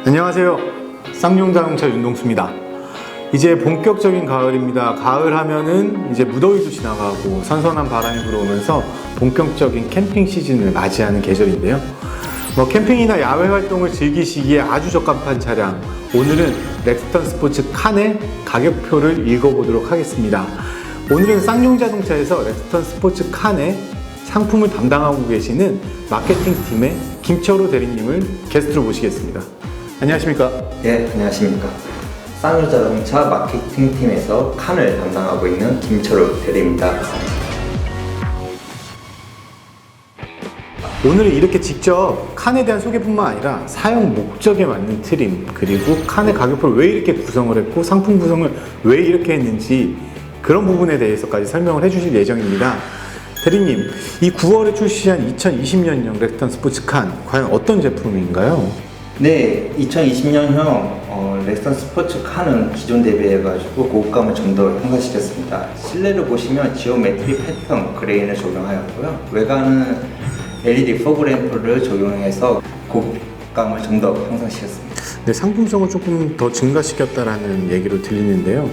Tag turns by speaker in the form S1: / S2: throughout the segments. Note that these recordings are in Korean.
S1: 안녕하세요. 쌍용자동차 윤동수입니다. 이제 본격적인 가을입니다. 가을 하면은 이제 무더위도 지나가고 선선한 바람이 불어오면서 본격적인 캠핑 시즌을 맞이하는 계절인데요. 캠핑이나 야외 활동을 즐기시기에 아주 적합한 차량, 오늘은 렉스턴 스포츠 칸의 가격표를 읽어보도록 하겠습니다. 오늘은 쌍용자동차에서 렉스턴 스포츠 칸의 상품을 담당하고 계시는 마케팅팀의 김철호 대리님을 게스트로 모시겠습니다. 안녕하십니까?
S2: 네, 안녕하십니까. 쌍용자동차 마케팅팀에서 칸을 담당하고 있는 김철호 대리입니다.
S1: 오늘은 이렇게 직접 칸에 대한 소개뿐만 아니라 사용 목적에 맞는 트림, 그리고 칸의 가격표를 왜 이렇게 구성을 했고 상품 구성을 왜 이렇게 했는지 그런 부분에 대해서까지 설명을 해주실 예정입니다. 대리님, 이 9월에 출시한 2020년형 렉스턴 스포츠 칸, 과연 어떤 제품인가요?
S2: 네, 2020년형 렉스턴 스포츠 칸은 기존 대비해가지고 고급감을 좀 더 향상시켰습니다. 실내를 보시면 지오메트리 패턴 그레인을 적용하였고요. 외관은 LED 포그 램프를 적용해서 고급감을 좀 더 향상시켰습니다.
S1: 네, 상품성을 조금 더 증가시켰다라는 얘기로 들리는데요.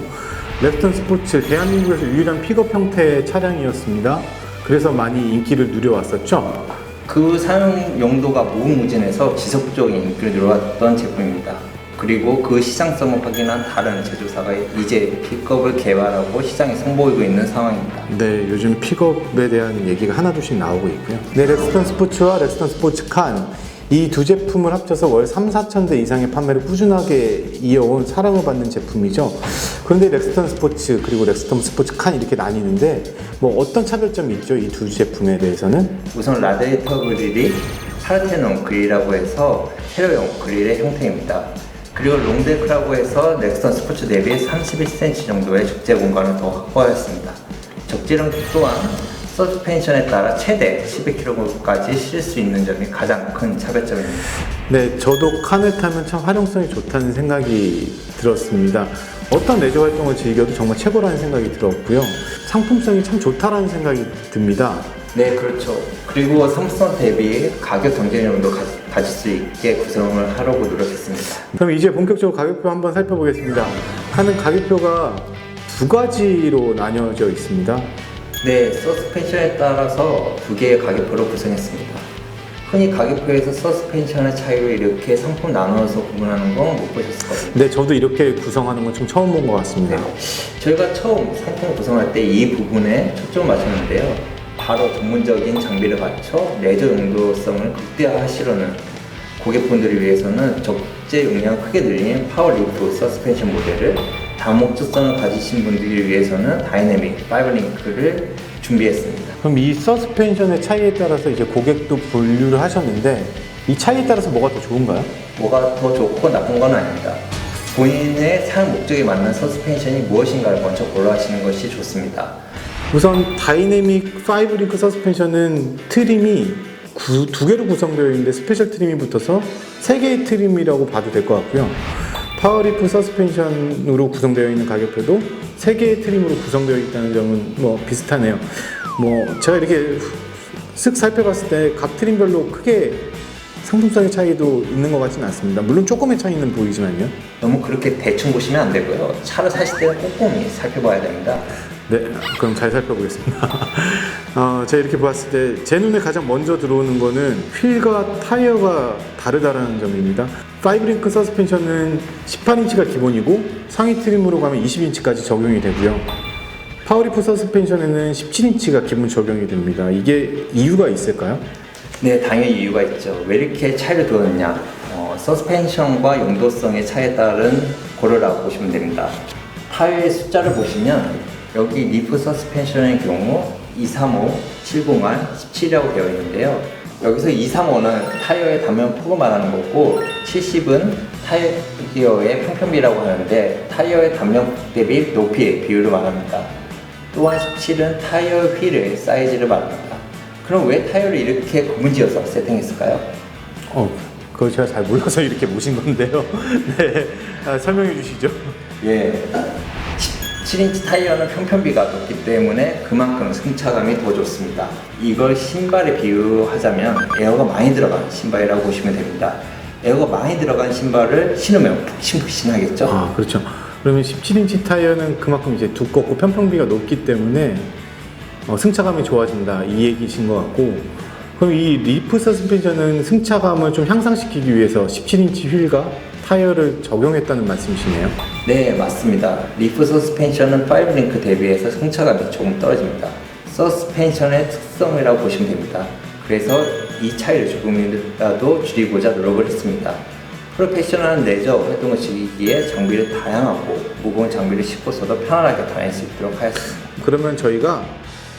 S1: 렉스턴 스포츠, 대한민국에서 유일한 픽업 형태의 차량이었습니다. 그래서 많이 인기를 누려왔었죠.
S2: 그 사용 용도가 무궁무진해서 지속적인 인기를 누려왔던 제품입니다. 그리고 그 시장성을 확인한 다른 제조사가 이제 픽업을 개발하고 시장에 선보이고 있는 상황입니다.
S1: 네, 요즘 픽업에 대한 얘기가 하나둘씩 나오고 있고요. 네, 렉스턴 스포츠와 렉스턴 스포츠 칸, 이 두 제품을 합쳐서 월 3,4천 대 이상의 판매를 꾸준하게 이어온 사랑을 받는 제품이죠. 그런데 렉스턴 스포츠 그리고 렉스턴 스포츠 칸 이렇게 나뉘는데 어떤 차별점이 있죠? 이 두 제품에 대해서는?
S2: 우선 라디에이터 그릴이 파르테논 그릴이라고 해서 세로형 그릴의 형태입니다. 그리고 롱데크라고 해서 렉스턴 스포츠 대비 31cm 정도의 적재 공간을 더 확보하였습니다. 적재량 또한 서스펜션에 따라 최대 12kg까지 실을 수 있는 점이 가장 큰 차별점입니다.
S1: 네, 저도 칸을 타면 참 활용성이 좋다는 생각이 들었습니다. 어떤 레저 활동을 즐겨도 정말 최고라는 생각이 들었고요. 상품성이 참 좋다라는 생각이 듭니다.
S2: 네, 그렇죠. 그리고 삼성 대비 가격 경쟁력도 가질 수 있게 구성을 하려고 노력했습니다.
S1: 그럼 이제 본격적으로 가격표 한번 살펴보겠습니다. 칸은 가격표가 두 가지로 나뉘어져 있습니다.
S2: 네, 서스펜션에 따라서 두 개의 가격표로 구성했습니다. 흔히 가격표에서 서스펜션의 차이로 이렇게 상품 나누어서 구분하는 건 못 보셨을 거예요.
S1: 네, 저도 이렇게 구성하는 건 좀 처음 본 것 같습니다.
S2: 네, 저희가 처음 상품 구성할 때 이 부분에 초점을 맞췄는데요. 바로 전문적인 장비를 갖춰 레저 용도성을 극대화하시려는 고객분들을 위해서는 적재 용량을 크게 늘린 파워리프트 서스펜션 모델을, 다목적성을 가지신 분들을 위해서는 다이내믹 파이브링크를 준비했습니다.
S1: 그럼 이 서스펜션의 차이에 따라서 이제 고객도 분류를 하셨는데 이 차이에 따라서 뭐가 더 좋은가요?
S2: 뭐가 더 좋고 나쁜 건 아닙니다. 본인의 사용 목적에 맞는 서스펜션이 무엇인가를 먼저 고려하시는 것이 좋습니다.
S1: 우선 다이내믹 파이브링크 서스펜션은 트림이 두 개로 구성되어 있는데 스페셜 트림이 붙어서 세 개의 트림이라고 봐도 될 것 같고요. 파워리프 서스펜션으로 구성되어 있는 가격표도 세 개의 트림으로 구성되어 있다는 점은 비슷하네요. 제가 이렇게 쓱 살펴봤을 때 각 트림별로 크게 상품성의 차이도 있는 것 같지는 않습니다. 물론 조금의 차이는 보이지만요.
S2: 너무 그렇게 대충 보시면 안 되고요. 차를 사실 때는 꼼꼼히 살펴봐야 됩니다.
S1: 네, 그럼 잘 살펴보겠습니다. 제가 이렇게 봤을 때 제 눈에 가장 먼저 들어오는 거는 휠과 타이어가 다르다는 점입니다. 파이브링크 서스펜션은 18인치가 기본이고 상위 트림으로 가면 20인치까지 적용이 되고요. 파워리프 서스펜션에는 17인치가 기본 적용이 됩니다. 이게 이유가 있을까요?
S2: 네, 당연히 이유가 있죠. 왜 이렇게 차이를 두었느냐? 서스펜션과 용도성의 차이에 따른 고려라고 보시면 됩니다. 타이어의 숫자를 보시면 여기 리프 서스펜션의 경우 235, 701, 17이라고 되어 있는데요. 여기서 235는 타이어의 단면 폭을 말하는 거고 70은 타이어의 평평비라고 하는데 타이어의 단면 폭 대비 높이의 비율을 말합니다. 또한 17은 타이어 휠의 사이즈를 말합니다. 그럼 왜 타이어를 이렇게 구분지어서 세팅했을까요?
S1: 그걸 제가 잘 몰라서 이렇게 모신 건데요. 네, 설명해 주시죠.
S2: 예, 7인치 타이어는 평편비가 높기 때문에 그만큼 승차감이 더 좋습니다. 이걸 신발에 비유하자면 에어가 많이 들어간 신발이라고 보시면 됩니다. 에어가 많이 들어간 신발을 신으면 푹신푹신하겠죠?
S1: 아, 그렇죠. 그러면 17인치 타이어는 그만큼 이제 두껍고 편평비가 높기 때문에 승차감이 좋아진다 이 얘기신 것 같고, 그럼 이 리프 서스펜션은 승차감을 좀 향상시키기 위해서 17인치 휠과 타이어를 적용했다는 말씀이시네요.
S2: 네, 맞습니다. 리프 서스펜션은 5링크 대비해서 승차감이 조금 떨어집니다. 서스펜션의 특성이라고 보시면 됩니다. 그래서 이 차이를 조금이라도 줄이고자 노력을 했습니다. 프로페셔널한 레저 활동을 즐기기에 장비를 다양하고 무거운 장비를 싣고서도 편안하게 다닐 수 있도록 하였습니다.
S1: 그러면 저희가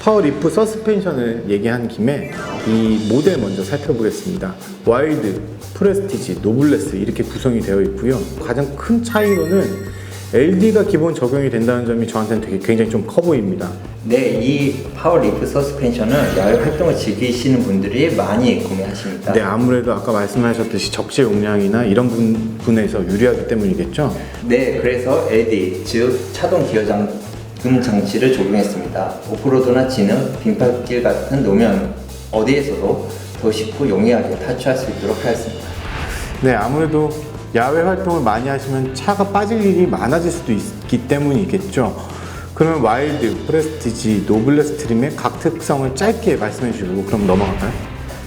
S1: 파워 리프 서스펜션을 얘기한 김에 이 모델 먼저 살펴보겠습니다. 와일드, 프레스티지, 노블레스 이렇게 구성이 되어 있고요. 가장 큰 차이로는 LD가 기본 적용이 된다는 점이 저한테는 되게 굉장히 좀 커 보입니다.
S2: 네, 이 파워 리프 서스펜션은 야외 활동을 즐기시는 분들이 많이 구매하십니다.
S1: 네, 아무래도 아까 말씀하셨듯이 적재 용량이나 이런 부분에서 유리하기 때문이겠죠?
S2: 네, 그래서 LD, 즉 차동 기어 잠금 장치를 적용했습니다. 오프로드나 진흙, 빙판길 같은 노면 어디에서도 더 쉽고 용이하게 탈출할 수 있도록 하였습니다.
S1: 네, 아무래도 야외 활동을 많이 하시면 차가 빠질 일이 많아질 수도 있기 때문이겠죠. 그러면 와일드, 프레스티지, 노블레스 트림의 각 특성을 짧게 말씀해 주시고 그럼 넘어갈까요?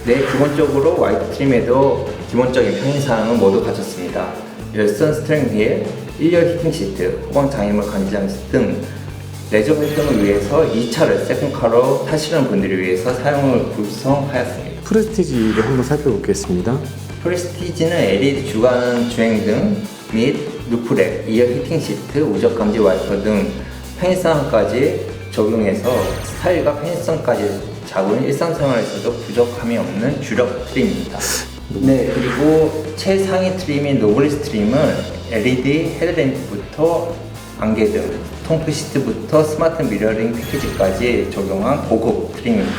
S2: 네, 기본적으로 와이드 트림에도 기본적인 편의사항은 모두 갖췄습니다. 열선 스티어링 휠, 1열 히팅 시트, 후방 장애물 간지 장치 등 레저 활동을 위해서 이 차를 세컨카로 타시는 분들을 위해서 사용을 구성하였습니다.
S1: 프레스티지를 한번 살펴보겠습니다.
S2: 프레스티지는 LED 주간 주행 등 및 루프렉, 2열 히팅 시트, 우적 감지 와이퍼 등 편의성까지 적용해서 스타일과 편의성까지 잡은 일상생활에서도 부족함이 없는 주력 트림입니다. 네, 그리고 최상위 트림인 노블리스 트림은 LED 헤드램프부터 안개 등 통프 시트부터 스마트 미러링 패키지까지 적용한 고급 트림입니다.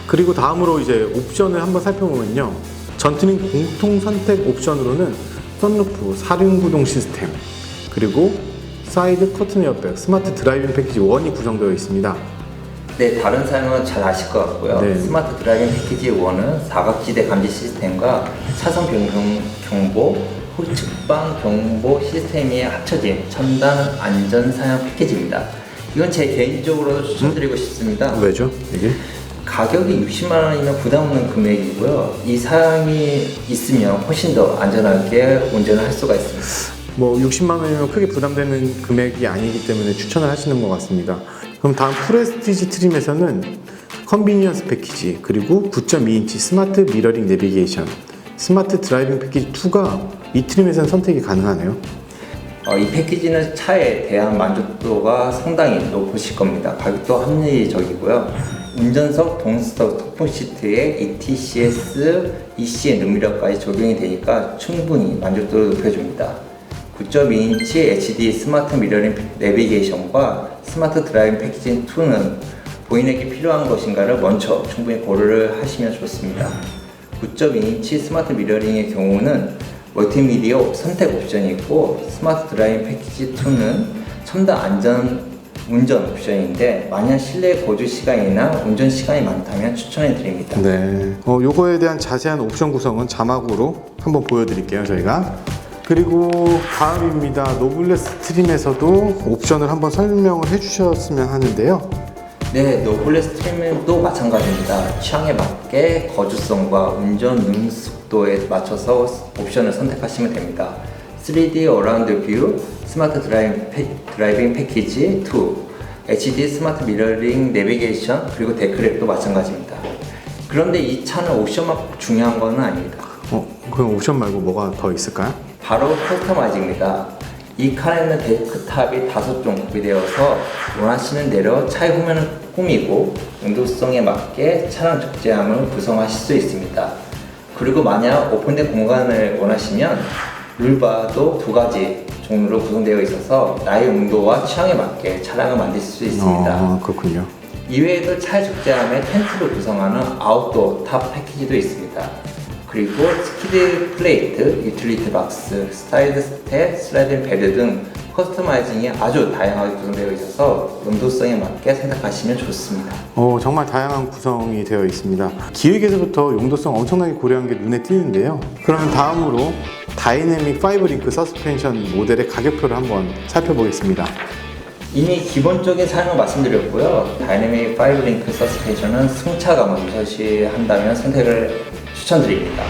S1: 그리고 다음으로 이제 옵션을 한번 살펴보면요. 전트림 공통 선택 옵션으로는 썬루프, 4륜 구동 시스템, 그리고 사이드 커튼 에어백, 스마트 드라이빙 패키지 1이 구성되어 있습니다.
S2: 네, 다른 사용은 잘 아실 것 같고요.
S1: 네.
S2: 스마트 드라이빙 패키지 1은 사각지대 감지 시스템과 차선 변경 경보, 후측방 경보 시스템이 합쳐진 첨단 안전 사양 패키지입니다. 이건 제 개인적으로 추천드리고 싶습니다.
S1: 왜죠? 이게?
S2: 가격이 60만 원이면 부담 없는 금액이고요. 이 사양이 있으면 훨씬 더 안전하게 운전을 할 수가 있습니다.
S1: 뭐 60만 원이면 크게 부담되는 금액이 아니기 때문에 추천을 하시는 것 같습니다. 그럼 다음 프레스티지 트림에서는 컨비니언스 패키지, 그리고 9.2인치 스마트 미러링 내비게이션, 스마트 드라이빙 패키지 2가 이 트림에서는 선택이 가능하네요.
S2: 이 패키지는 차에 대한 만족도가 상당히 높으실 겁니다. 가격도 합리적이고요. 운전석, 동수석, 턱풍 시트에 ETCS, EC의 능력까지 적용이 되니까 충분히 만족도를 높여줍니다. 9.2인치 HD 스마트 미러링 내비게이션과 스마트 드라이빙 패키지 2는 본인에게 필요한 것인가를 먼저 충분히 고려를 하시면 좋습니다. 9.2인치 스마트 미러링의 경우는 멀티미디어 선택 옵션이 있고, 스마트 드라이빙 패키지 2는 첨단 안전 운전 옵션인데 만약 실내 거주 시간이나 운전 시간이 많다면 추천해 드립니다.
S1: 네. 요거에 대한 자세한 옵션 구성은 자막으로 한번 보여드릴게요, 저희가. 그리고 다음입니다. 노블레스 트림에서도 옵션을 한번 설명을 해주셨으면 하는데요.
S2: 네, 노블레스 트림도 마찬가지입니다. 취향에 맞게 거주성과 운전 능숙도에 맞춰서 옵션을 선택하시면 됩니다. 3D 어라운드 뷰, 스마트 드라이빙 패키지 2, HD 스마트 미러링 내비게이션, 그리고 데크랩도 마찬가지입니다. 그런데 이 차는 옵션만 중요한 건 아닙니다.
S1: 그럼 옵션 말고 뭐가 더 있을까요?
S2: 바로 커스터마이징입니다. 이 칸에는 데스크탑이 5종 구비되어서 원하시는 대로 차의 후면을 꾸미고 용도성에 맞게 차량 적재함을 구성하실 수 있습니다. 그리고 만약 오픈된 공간을 원하시면 룰바도 2가지 종류로 구성되어 있어서 나의 용도와 취향에 맞게 차량을 만들 수 있습니다.
S1: 그렇군요.
S2: 이외에도 차의 적재함에 텐트를 구성하는 아웃도어 탑 패키지도 있습니다. 그리고 스키드 플레이트, 유틸리티 박스, 사이드 스텝, 슬라이딩 베드 등 커스터마이징이 아주 다양하게 구성되어 있어서 용도성에 맞게 선택하시면 좋습니다.
S1: 정말 다양한 구성이 되어 있습니다. 기획에서부터 용도성 엄청나게 고려한 게 눈에 띄는데요. 그러면 다음으로 다이내믹 5링크 서스펜션 모델의 가격표를 한번 살펴보겠습니다.
S2: 이미 기본적인 사양을 말씀드렸고요. 다이내믹 5링크 서스펜션은 승차감을 우선시한다면 선택을 추천드립니다.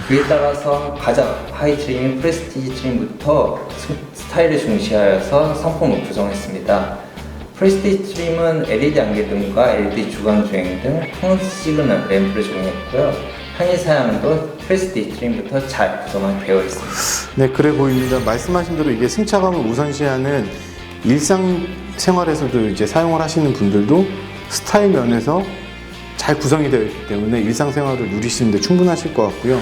S2: 그에 따라서 가장 하이 트림, 프레스티지 트림부터 스타일을 중시하여서 상품을 구성했습니다. 프레스티지 트림은 LED 안개등과 LED 주간 주행 등 항시 시그널 램프를 적용했고요. 편의 사양도 프레스티지 트림부터 잘 구성이 되어 있습니다.
S1: 네, 그래 보입니다. 말씀하신 대로 이게 승차감을 우선시하는 일상생활에서도 이제 사용을 하시는 분들도 스타일 면에서 잘 구성이 되어 있기 때문에 일상생활을 누리시는데 충분하실 것 같고요.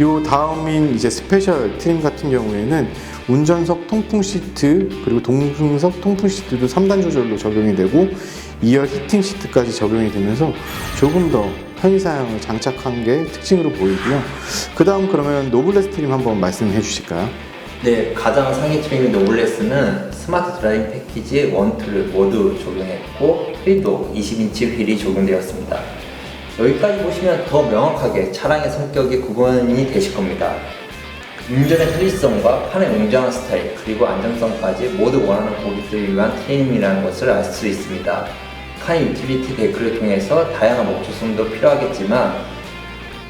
S1: 요 다음인 이제 스페셜 트림 같은 경우에는 운전석 통풍 시트 그리고 동승석 통풍 시트도 3단 조절로 적용이 되고 2열 히팅 시트까지 적용이 되면서 조금 더 편의 사양을 장착한 게 특징으로 보이고요. 그 다음 그러면 노블레스 트림 한번 말씀해 주실까요?
S2: 네, 가장 상위 트림인 노블레스는 스마트 드라이빙 패키지 1, 2를 모두 적용했고 휠도 20인치 휠이 적용되었습니다. 여기까지 보시면 더 명확하게 차량의 성격이 구분이 되실 겁니다. 운전의 편리성과 판의 웅장한 스타일 그리고 안정성까지 모두 원하는 고객들을 위한 트림이라는 것을 알 수 있습니다. 칸 유틸리티 데크를 통해서 다양한 목조성도 필요하겠지만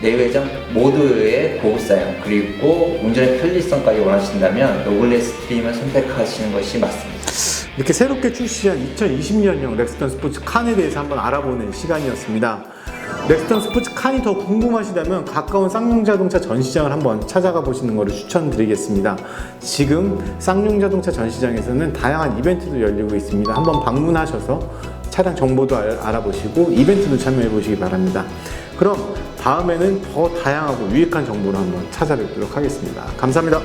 S2: 내외장 모두의 고급 사양 그리고 운전의 편리성까지 원하신다면 노블레스 트림을 선택하시는 것이 맞습니다.
S1: 이렇게 새롭게 출시한 2020년형 렉스턴 스포츠 칸에 대해서 한번 알아보는 시간이었습니다. 렉스턴 스포츠 칸이 더 궁금하시다면 가까운 쌍용자동차 전시장을 한번 찾아가 보시는 것을 추천드리겠습니다. 지금 쌍용자동차 전시장에서는 다양한 이벤트도 열리고 있습니다. 한번 방문하셔서 차량 정보도 알아보시고 이벤트도 참여해 보시기 바랍니다. 그럼 다음에는 더 다양하고 유익한 정보로 한번 찾아뵙도록 하겠습니다. 감사합니다.